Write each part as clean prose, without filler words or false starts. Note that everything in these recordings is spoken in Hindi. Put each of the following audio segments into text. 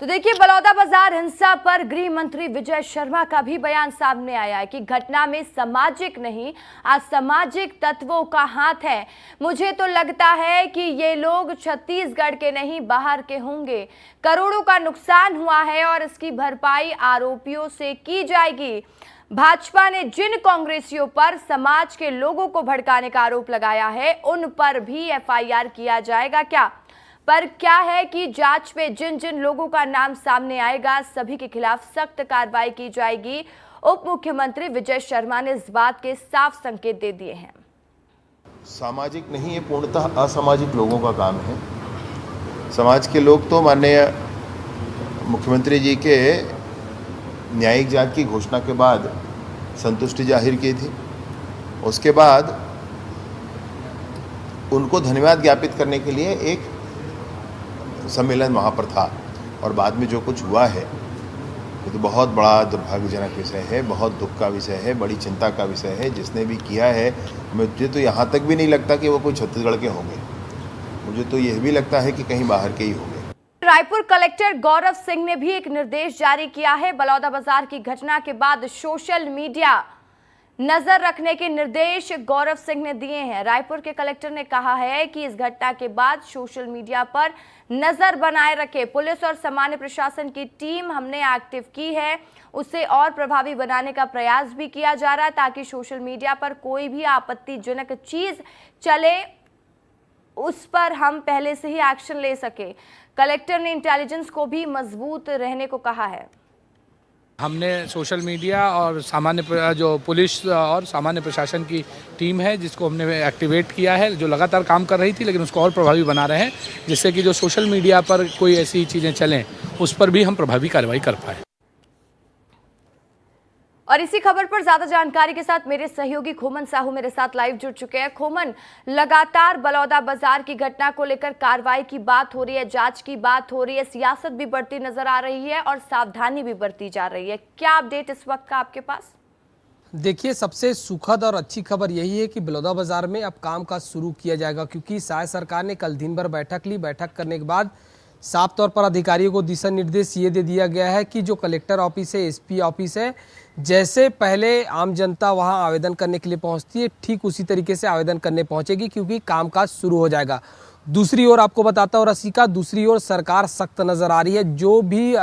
तो देखिए, बलौदाबाजार हिंसा पर गृह मंत्री विजय शर्मा का भी बयान सामने आया है कि घटना में सामाजिक नहीं असामाजिक तत्वों का हाथ है। मुझे तो लगता है कि ये लोग छत्तीसगढ़ के नहीं बाहर के होंगे। करोड़ों का नुकसान हुआ है और इसकी भरपाई आरोपियों से की जाएगी। भाजपा ने जिन कांग्रेसियों पर समाज के लोगों को भड़काने का आरोप लगाया है उन पर भी एफआईआर किया जाएगा क्या? पर क्या है कि जांच में जिन जिन लोगों का नाम सामने आएगा सभी के खिलाफ सख्त कार्रवाई की जाएगी। उप मुख्यमंत्री विजय शर्मा ने इस बात के साफ संकेत दे दिए हैं। सामाजिक नहीं, ये पूर्णतः असामाजिक लोगों का काम है। समाज के लोग तो माननीय मुख्यमंत्री जी के न्यायिक जांच की घोषणा के बाद संतुष्टि जाहिर की थी। उसके बाद उनको धन्यवाद ज्ञापित करने के लिए एक सम्मेलन वहाँ पर था और बाद में जो कुछ हुआ है ये तो बहुत बड़ा दुर्भाग्यजनक विषय है, बहुत दुख का विषय है, बड़ी चिंता का विषय है। जिसने भी किया है, मुझे तो यहाँ तक भी नहीं लगता कि वो कोई छत्तीसगढ़ के होंगे। मुझे तो यह भी लगता है कि कहीं बाहर के ही होंगे। रायपुर कलेक्टर गौरव सिंह ने भी एक निर्देश जारी किया है। बलौदाबाजार की घटना के बाद सोशल मीडिया नजर रखने के निर्देश गौरव सिंह ने दिए हैं। रायपुर के कलेक्टर ने कहा है कि इस घटना के बाद सोशल मीडिया पर नजर बनाए रखे। पुलिस और सामान्य प्रशासन की टीम हमने एक्टिव की है, उसे और प्रभावी बनाने का प्रयास भी किया जा रहा है ताकि सोशल मीडिया पर कोई भी आपत्तिजनक चीज चले उस पर हम पहले से ही एक्शन ले सके। कलेक्टर ने इंटेलिजेंस को भी मजबूत रहने को कहा है। हमने सोशल मीडिया और जो पुलिस और सामान्य प्रशासन की टीम है जिसको हमने एक्टिवेट किया है, जो लगातार काम कर रही थी लेकिन उसको और प्रभावी बना रहे हैं, जिससे कि जो सोशल मीडिया पर कोई ऐसी चीज़ें चलें उस पर भी हम प्रभावी कार्रवाई कर पाए। और इसी खबर पर ज्यादा जानकारी के साथ मेरे सहयोगी खोमन साहू मेरे साथ लाइव जुड़ चुके हैं। खोमन, लगातार बलौदाबाजार की घटना को लेकर कार्रवाई की बात हो रही है, जांच की बात हो रही है, सियासत भी बढ़ती नजर आ रही है और सावधानी भी बढ़ती जा रही है। क्या अपडेट इस वक्त का आपके पास? देखिए, सबसे सुखद और अच्छी खबर यही है कि बलौदाबाजार में अब काम काज शुरू किया जाएगा, क्योंकि शायद सरकार ने कल दिन भर बैठक ली। बैठक करने के बाद साफ तौर पर अधिकारियों को दिशा निर्देश ये दे दिया गया है कि जो कलेक्टर ऑफिस है, एसपी ऑफिस है, जैसे पहले आम जनता वहां आवेदन करने के लिए पहुंचती है ठीक उसी तरीके से आवेदन करने पहुंचेगी, क्योंकि कामकाज शुरू हो जाएगा। दूसरी ओर आपको बताता हूँ रसिका, दूसरी ओर सरकार सख्त नजर आ रही है। जो भी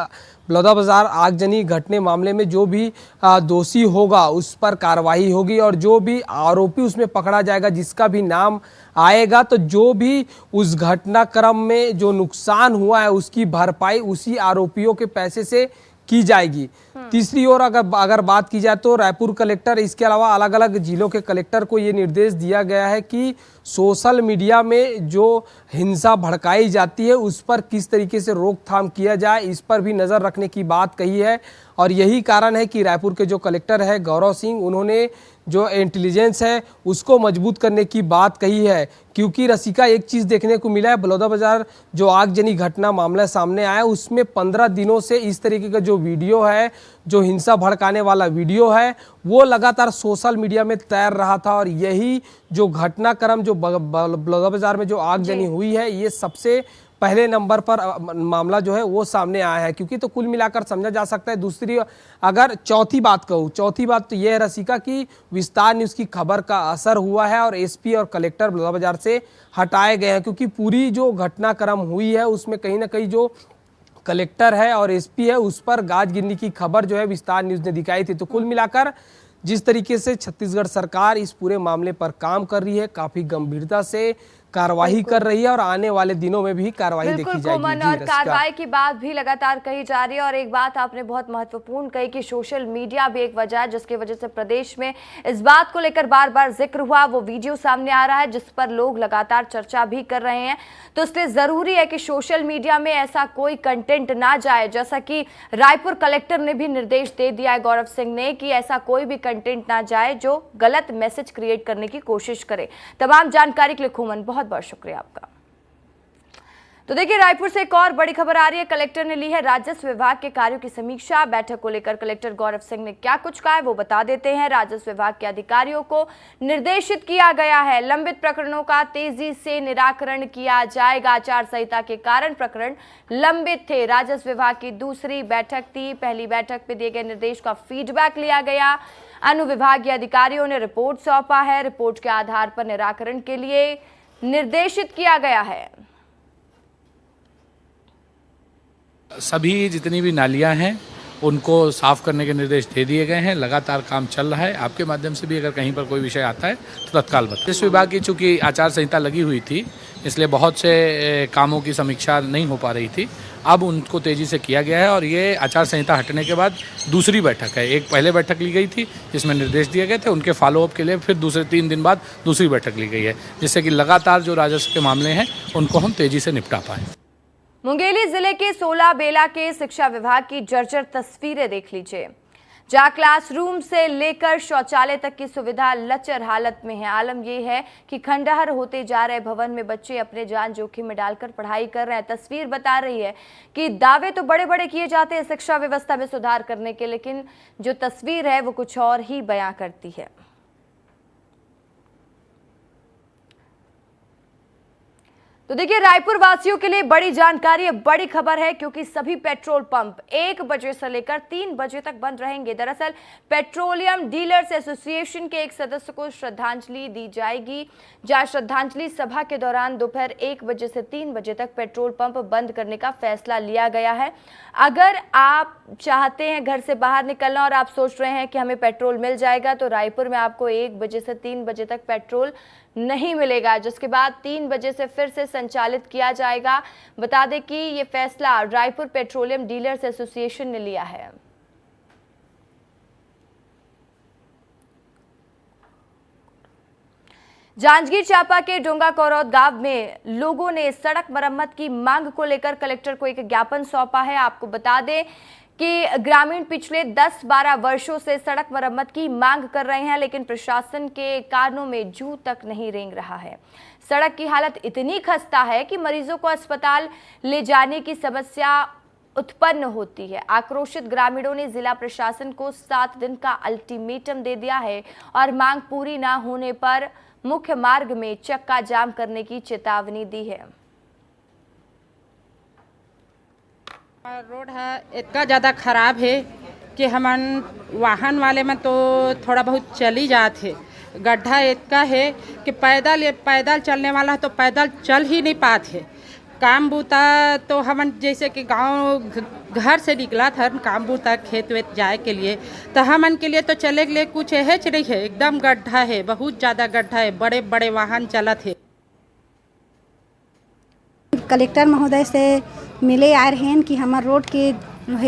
बलौदाबाजार आगजनी घटने मामले में जो भी दोषी होगा उस पर कार्रवाई होगी और जो भी आरोपी उसमें पकड़ा जाएगा, जिसका भी नाम आएगा, तो जो भी उस घटनाक्रम में जो नुकसान हुआ है उसकी भरपाई उसी आरोपियों के पैसे से की जाएगी। तीसरी ओर अगर बात की जाए तो रायपुर कलेक्टर, इसके अलावा अलग अलग जिलों के कलेक्टर को ये निर्देश दिया गया है कि सोशल मीडिया में जो हिंसा भड़काई जाती है उस पर किस तरीके से रोकथाम किया जाए, इस पर भी नज़र रखने की बात कही है। और यही कारण है कि रायपुर के जो कलेक्टर है गौरव सिंह, उन्होंने जो इंटेलिजेंस है उसको मजबूत करने की बात कही है। क्योंकि रसिका, एक चीज़ देखने को मिला है, बलौदाबाजार जो आगजनी घटना मामला सामने आया उसमें 15 दिनों से इस तरीके का जो वीडियो है, जो हिंसा भड़काने वाला वीडियो है, वो लगातार सोशल मीडिया में तैर रहा था। और यही जो घटनाक्रम जो बलौदाबाजार में जो आगजनी हुई है, ये सबसे पहले नंबर पर मामला जो है वो सामने आया है। क्योंकि तो कुल मिलाकर समझा जा सकता है। दूसरी अगर चौथी बात कहूँ, चौथी बात तो ये है रसिका कि विस्तार न्यूज़ की खबर का असर हुआ है और एसपी और कलेक्टर बलौदाबाजार से हटाए गए हैं, क्योंकि पूरी जो घटनाक्रम हुई है उसमें कहीं ना कहीं जो कलेक्टर है और एसपी है उस पर गाज गिरने की खबर जो है विस्तार न्यूज़ ने दिखाई थी। तो कुल मिलाकर जिस तरीके से छत्तीसगढ़ सरकार इस पूरे मामले पर काम कर रही है, काफ़ी गंभीरता से कार्रवाई कर रही है और आने वाले दिनों में भी कार्रवाई देखी जाएगी। और कार्रवाई की बात भी लगातार कही जा रही है। और एक बात आपने बहुत महत्वपूर्ण कही कि सोशल मीडिया भी एक वजह है जिसकी वजह से प्रदेश में इस बात को लेकर बार बार जिक्र हुआ। वो वीडियो सामने आ रहा है जिस पर लोग लगातार चर्चा भी कर रहे हैं। तो इसलिए जरूरी है कि सोशल मीडिया में ऐसा कोई कंटेंट ना जाए, जैसा कि रायपुर कलेक्टर ने भी निर्देश दे दिया है गौरव सिंह ने कि ऐसा कोई भी कंटेंट ना जाए जो गलत मैसेज क्रिएट करने की कोशिश करे। तमाम जानकारी के लिए खोमन बहुत बहुत शुक्रिया आपका। तो देखिए, रायपुर से एक और बड़ी खबर आ रही है। कलेक्टर ने ली है राजस्व विभाग के कार्यों की समीक्षा। बैठक को लेकर कलेक्टर गौरव सिंह ने क्या कुछ कहा है वो बता देते हैं। राजस्व विभाग के अधिकारियों को निर्देशित किया गया है, लंबित प्रकरणों का तेजी से निराकरण किया जाएगा। आचार संहिता के कारण प्रकरण लंबित थे। राजस्व विभाग की दूसरी बैठक थी। पहली बैठक में दिए गए निर्देश का फीडबैक लिया गया। अनुविभागीय अधिकारियों ने रिपोर्ट सौंपा है। रिपोर्ट के आधार पर निराकरण के लिए निर्देशित किया गया है। सभी जितनी भी नालियां हैं उनको साफ करने के निर्देश दे दिए गए हैं। लगातार काम चल रहा है। आपके माध्यम से भी अगर कहीं पर कोई विषय आता है तो तत्काल बताएं। इस विभाग की चूंकि आचार संहिता लगी हुई थी, इसलिए बहुत से कामों की समीक्षा नहीं हो पा रही थी। अब उनको तेजी से किया गया है और ये आचार संहिता हटने के बाद दूसरी बैठक है। एक पहले बैठक ली गई थी जिसमें निर्देश दिए गए थे, उनके फॉलोअप के लिए फिर दूसरे 3 दिन बाद दूसरी बैठक ली गई है, जिससे कि लगातार जो राजस्व के मामले हैं उनको हम तेजी से निपटा पाएँ। मुंगेली जिले के 16 बेला के शिक्षा विभाग की जर्जर तस्वीरें देख लीजिए, जहां क्लासरूम से लेकर शौचालय तक की सुविधा लचर हालत में है। आलम यह है कि खंडहर होते जा रहे भवन में बच्चे अपने जान जोखिम में डालकर पढ़ाई कर रहे हैं। तस्वीर बता रही है कि दावे तो बड़े बड़े किए जाते हैं शिक्षा व्यवस्था में सुधार करने के, लेकिन जो तस्वीर है वो कुछ और ही बयां करती है। तो देखिए, रायपुर वासियों के लिए बड़ी जानकारी है, बड़ी खबर है, क्योंकि सभी पेट्रोल पंप 1 बजे से लेकर 3 बजे तक बंद रहेंगे। दरअसल पेट्रोलियम डीलर्स एसोसिएशन के एक सदस्य को श्रद्धांजलि दी जाएगी, जहां श्रद्धांजलि सभा के दौरान दोपहर 1 बजे से 3 बजे तक पेट्रोल पंप बंद करने का फैसला लिया गया है। अगर आप चाहते हैं घर से बाहर निकलना और आप सोच रहे हैं कि हमें पेट्रोल मिल जाएगा, तो रायपुर में आपको 1 बजे से 3 बजे तक पेट्रोल नहीं मिलेगा, जिसके बाद 3 बजे से फिर से संचालित किया जाएगा। बता दें कि ये फैसला रायपुर पेट्रोलियम डीलर्स एसोसिएशन ने लिया है। जांजगीर चांपा के डोंगा कौरौद गांव में लोगों ने सड़क मरम्मत की मांग को लेकर कलेक्टर को एक ज्ञापन सौंपा है। आपको बता दें कि ग्रामीण पिछले 10-12 वर्षों से सड़क मरम्मत की मांग कर रहे हैं, लेकिन प्रशासन के कानों में जू तक नहीं रेंग रहा है। सड़क की हालत इतनी खस्ता है कि मरीजों को अस्पताल ले जाने की समस्या उत्पन्न होती है। आक्रोशित ग्रामीणों ने जिला प्रशासन को 7 दिन का अल्टीमेटम दे दिया है और मांग पूरी न होने पर मुख्य मार्ग में चक्का जाम करने की चेतावनी दी है। रोड है इतना ज़्यादा खराब है कि हमन वाहन वाले में तो थोड़ा बहुत चली जाते। गड्ढा इतना है कि पैदल चलने वाला तो पैदल चल ही नहीं पाते। काम बूता तो हमन जैसे कि गांव घर से निकला था काम बूता खेत वेत जाए के लिए, तो हमन के लिए तो चले के लिए कुछ है नहीं है। एकदम गड्ढा है, बहुत ज़्यादा गड्ढा है, बड़े बड़े वाहन चलत है। कलेक्टर महोदय से मिले आ रहे हैं कि हमारे रोड के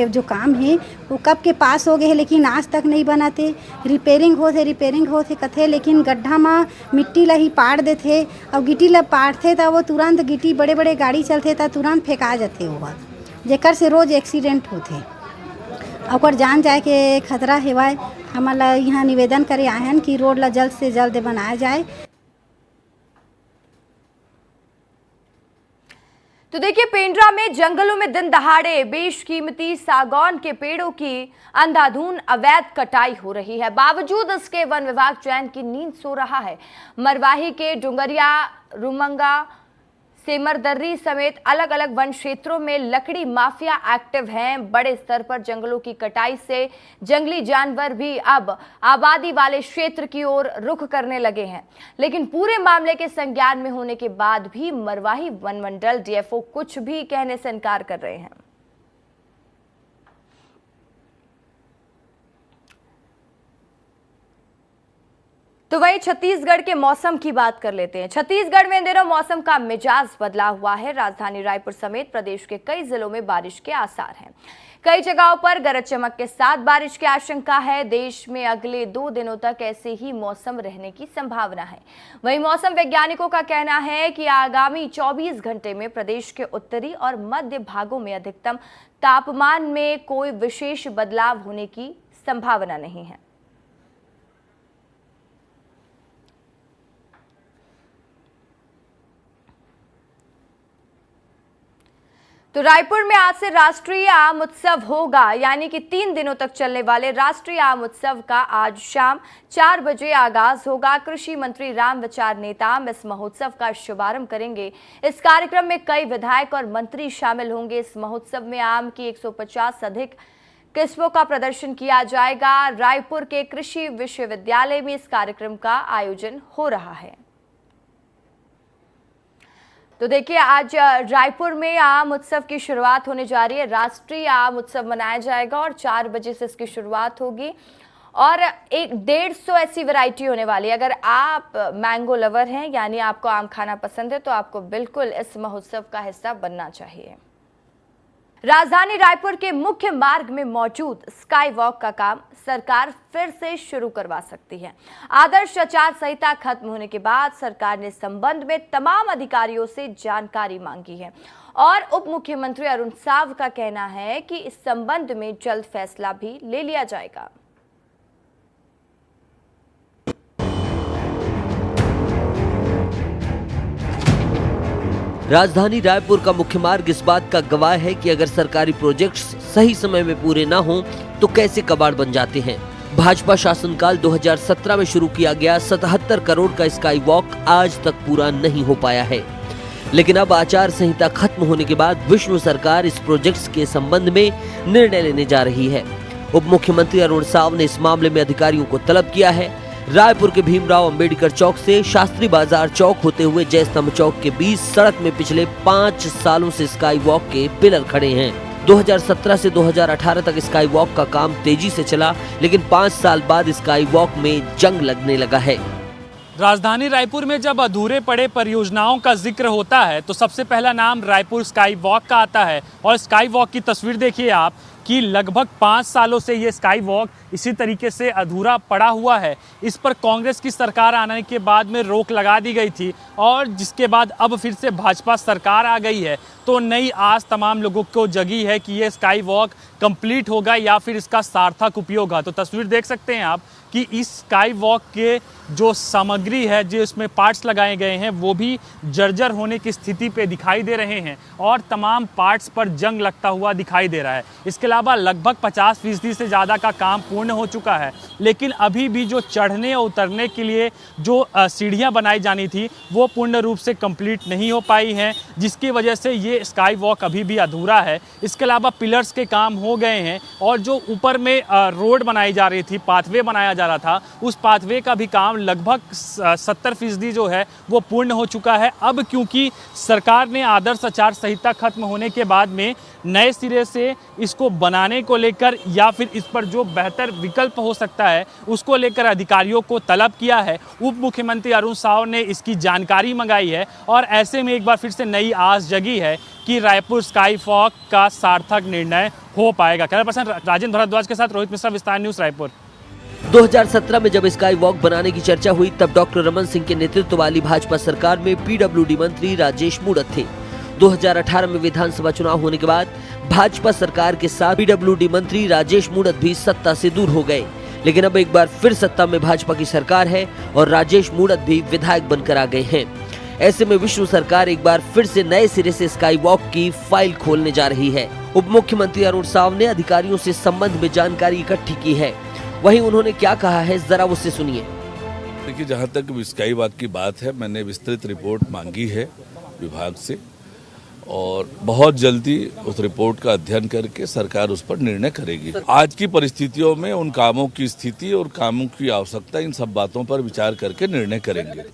जो काम है वो कब के पास हो गए हैं, लेकिन आज तक नहीं बनाते। रिपेयरिंग होते कथे, लेकिन गड्ढा में मिट्टी ला ही पाड़ देते और गिट्टी ला पाड़ते तो वो तुरंत गिट्टी बड़े बड़े गाड़ी चलते तो तुरंत फेंका जाते वो, जेकर से रोज एक्सीडेंट होते और जान जाए के खतरा हेवाए। हमारा यहाँ निवेदन करे आए हैं कि रोड ला जल्द से जल्द बनाया जाए। तो देखिए, पेंड्रा में जंगलों में दिन दहाड़े बेशकीमती सागौन के पेड़ों की अंधाधुंध अवैध कटाई हो रही है। बावजूद इसके वन विभाग चैन की नींद सो रहा है। मरवाही के डुंगरिया, रुमंगा, सेमरदर्री समेत अलग अलग वन क्षेत्रों में लकड़ी माफिया एक्टिव हैं। बड़े स्तर पर जंगलों की कटाई से जंगली जानवर भी अब आबादी वाले क्षेत्र की ओर रुख करने लगे हैं, लेकिन पूरे मामले के संज्ञान में होने के बाद भी मरवाही वन मंडल डीएफओ कुछ भी कहने से इनकार कर रहे हैं। तो वहीं छत्तीसगढ़ के मौसम की बात कर लेते हैं। छत्तीसगढ़ में इन दिनों मौसम का मिजाज बदला हुआ है। राजधानी रायपुर समेत प्रदेश के कई जिलों में बारिश के आसार हैं। कई जगहों पर गरज चमक के साथ बारिश की आशंका है। देश में अगले 2 दिनों तक ऐसे ही मौसम रहने की संभावना है। वहीं मौसम वैज्ञानिकों का कहना है कि आगामी 24 घंटे में प्रदेश के उत्तरी और मध्य भागों में अधिकतम तापमान में कोई विशेष बदलाव होने की संभावना नहीं है। तो रायपुर में आज से राष्ट्रीय आम उत्सव होगा, यानी कि 3 दिनों तक चलने वाले राष्ट्रीय आम उत्सव का आज शाम 4 बजे आगाज होगा। कृषि मंत्री रामविचार नेताम इस महोत्सव का शुभारंभ करेंगे। इस कार्यक्रम में कई विधायक और मंत्री शामिल होंगे। इस महोत्सव में आम की 150 से अधिक किस्मों का प्रदर्शन किया जाएगा। रायपुर के कृषि विश्वविद्यालय में इस कार्यक्रम का आयोजन हो रहा है। तो देखिए, आज रायपुर में आम उत्सव की शुरुआत होने जा रही है। राष्ट्रीय आम उत्सव मनाया जाएगा और 4 बजे से इसकी शुरुआत होगी और 150 ऐसी वैरायटी होने वाली है। अगर आप मैंगो लवर हैं, यानी आपको आम खाना पसंद है, तो आपको बिल्कुल इस महोत्सव का हिस्सा बनना चाहिए। राजधानी रायपुर के मुख्य मार्ग में मौजूद स्काई वॉक का काम सरकार फिर से शुरू करवा सकती है। आदर्श आचार संहिता खत्म होने के बाद सरकार ने संबंध में तमाम अधिकारियों से जानकारी मांगी है और उप मुख्यमंत्री अरुण साव का कहना है कि इस संबंध में जल्द फैसला भी ले लिया जाएगा। राजधानी रायपुर का मुख्य मार्ग इस बात का गवाह है कि अगर सरकारी प्रोजेक्ट्स सही समय में पूरे ना हों तो कैसे कबाड़ बन जाते हैं। भाजपा शासनकाल 2017 में शुरू किया गया 77 करोड़ का स्काई वॉक आज तक पूरा नहीं हो पाया है, लेकिन अब आचार संहिता खत्म होने के बाद विष्णु सरकार इस प्रोजेक्ट्स के संबंध में निर्णय लेने जा रही है। उप मुख्यमंत्री अरुण साव ने इस मामले में अधिकारियों को तलब किया है। रायपुर के भीमराव अंबेडकर चौक से शास्त्री बाजार चौक होते हुए जय स्तंभ चौक के बीच सड़क में पिछले 5 सालों से स्काई वॉक के पिलर खड़े हैं। 2017 से 2018 तक स्काई वॉक का काम तेजी से चला, लेकिन 5 साल बाद स्काई वॉक में जंग लगने लगा है। राजधानी रायपुर में जब अधूरे पड़े परियोजनाओं का जिक्र होता है तो सबसे पहला नाम रायपुर स्काई वॉक का आता है। और स्काई वॉक की तस्वीर देखिए आप कि लगभग 5 सालों से ये स्काई वॉक इसी तरीके से अधूरा पड़ा हुआ है। इस पर कांग्रेस की सरकार आने के बाद में रोक लगा दी गई थी और जिसके बाद अब फिर से भाजपा सरकार आ गई है तो नई आस तमाम लोगों को जगी है कि ये स्काई वॉक कंप्लीट होगा या फिर इसका सार्थक उपयोग होगा। तो तस्वीर देख सकते हैं आप कि इस स्काई वॉक के जो सामग्री है, जो इसमें पार्ट्स लगाए गए हैं, वो भी जर्जर होने की स्थिति पे दिखाई दे रहे हैं और तमाम पार्ट्स पर जंग लगता हुआ दिखाई दे रहा है। इसके अलावा लगभग 50% से ज़्यादा का काम पूर्ण हो चुका है, लेकिन अभी भी जो चढ़ने और उतरने के लिए जो सीढ़ियाँ बनाई जानी थी वो पूर्ण रूप से कंप्लीट नहीं हो पाई हैं, जिसकी वजह से ये स्काई वॉक अभी भी अधूरा है। इसके अलावा पिलर्स के काम हो गए हैं और जो ऊपर में रोड बनाई जा रही थी, पाथवे बनाया जा रहा था, उस पाथवे का भी काम लगभग 70% जो है वो पूर्ण हो चुका है। अब क्योंकि सरकार ने आदर्श आचार संहिता खत्म होने के बाद में नए सिरे से इसको बनाने को लेकर या फिर इस पर जो बेहतर विकल्प हो सकता है उसको लेकर अधिकारियों को तलब किया है। उप मुख्यमंत्री अरुण साव ने इसकी जानकारी मंगाई है और ऐसे में एक बार फिर से नई आस जगी है कि रायपुर स्काई वॉक का सार्थक निर्णय हो पाएगा। कैमरा पर्सन राजेंद्र भारद्वाज के साथ रोहित मिश्रा, विस्तार न्यूज़, रायपुर। 2017 में जब स्काई वॉक बनाने की चर्चा हुई तब डॉक्टर रमन सिंह के नेतृत्व वाली भाजपा सरकार में पीडब्ल्यूडी मंत्री राजेश मूणत थे। 2018 में विधानसभा चुनाव होने के बाद भाजपा सरकार के साथ पीडब्ल्यूडी मंत्री राजेश मूणत भी सत्ता से दूर हो गए, लेकिन अब एक बार फिर सत्ता में भाजपा की सरकार है और राजेश मूणत भी विधायक बनकर आ गए हैं। ऐसे में विष्णु सरकार एक बार फिर से नए सिरे से स्काई वॉक की फाइल खोलने जा रही है। उप मुख्यमंत्री अरुण साव ने अधिकारियों से संबंध में जानकारी इकट्ठी की है। वहीं उन्होंने क्या कहा है, जरा उससे सुनिए। देखिए, जहाँ तक स्काई वॉक की बात है, मैंने विस्तृत रिपोर्ट मांगी है विभाग से और बहुत जल्दी उस रिपोर्ट का अध्ययन करके सरकार उस पर निर्णय करेगी। आज की परिस्थितियों में उन कामों की स्थिति और कामों की आवश्यकता, इन सब बातों पर विचार करके निर्णय करेंगे।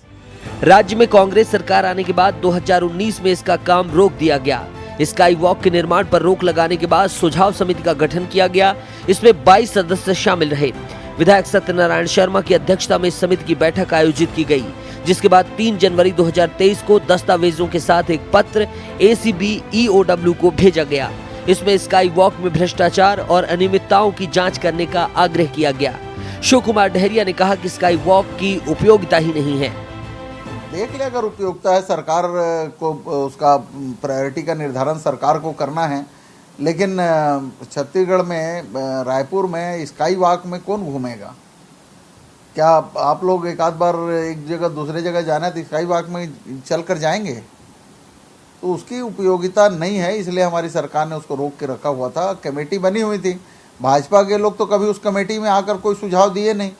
राज्य में कांग्रेस सरकार आने के बाद 2019 में इसका काम रोक दिया गया। स्काई वॉक के निर्माण पर रोक लगाने के बाद सुझाव समिति का गठन किया गया। इसमें 22 सदस्य शामिल रहे। विधायक सत्यनारायण शर्मा की अध्यक्षता में इस समिति की बैठक आयोजित की गई, जिसके बाद 3 जनवरी 2023 को दस्तावेजों के साथ एक पत्र ACB EOW को भेजा गया। इसमें स्काई वॉक में भ्रष्टाचार और अनियमितताओं की जांच करने का आग्रह किया गया। शिव कुमार डहरिया ने कहा कि स्काई वॉक की उपयोगिता ही नहीं है। देख ले, अगर उपयोगिता है, सरकार को उसका प्रायोरिटी का निर्धारण सरकार को करना है, लेकिन छत्तीसगढ़ में, रायपुर में स्काई वॉक में कौन घूमेगा? क्या आप लोग एक आध बार एक जगह दूसरे जगह जाना है तो स्काई वॉक में चल कर जाएंगे? तो उसकी उपयोगिता नहीं है, इसलिए हमारी सरकार ने उसको रोक के रखा हुआ था। कमेटी बनी हुई थी, भाजपा के लोग तो कभी उस कमेटी में आकर कोई सुझाव दिए नहीं।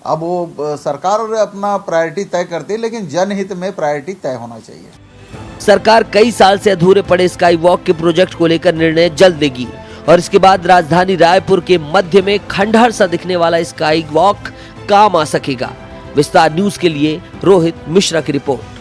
अब वो सरकार अपना प्रायोरिटी तय करती है, लेकिन जनहित में प्रायोरिटी तय होना चाहिए। सरकार कई साल से अधूरे पड़े स्काई वॉक के प्रोजेक्ट को लेकर निर्णय जल्द देगी और इसके बाद राजधानी रायपुर के मध्य में खंडहर सा दिखने वाला स्काई वॉक काम आ सकेगा। विस्तार न्यूज के लिए रोहित मिश्रा की रिपोर्ट।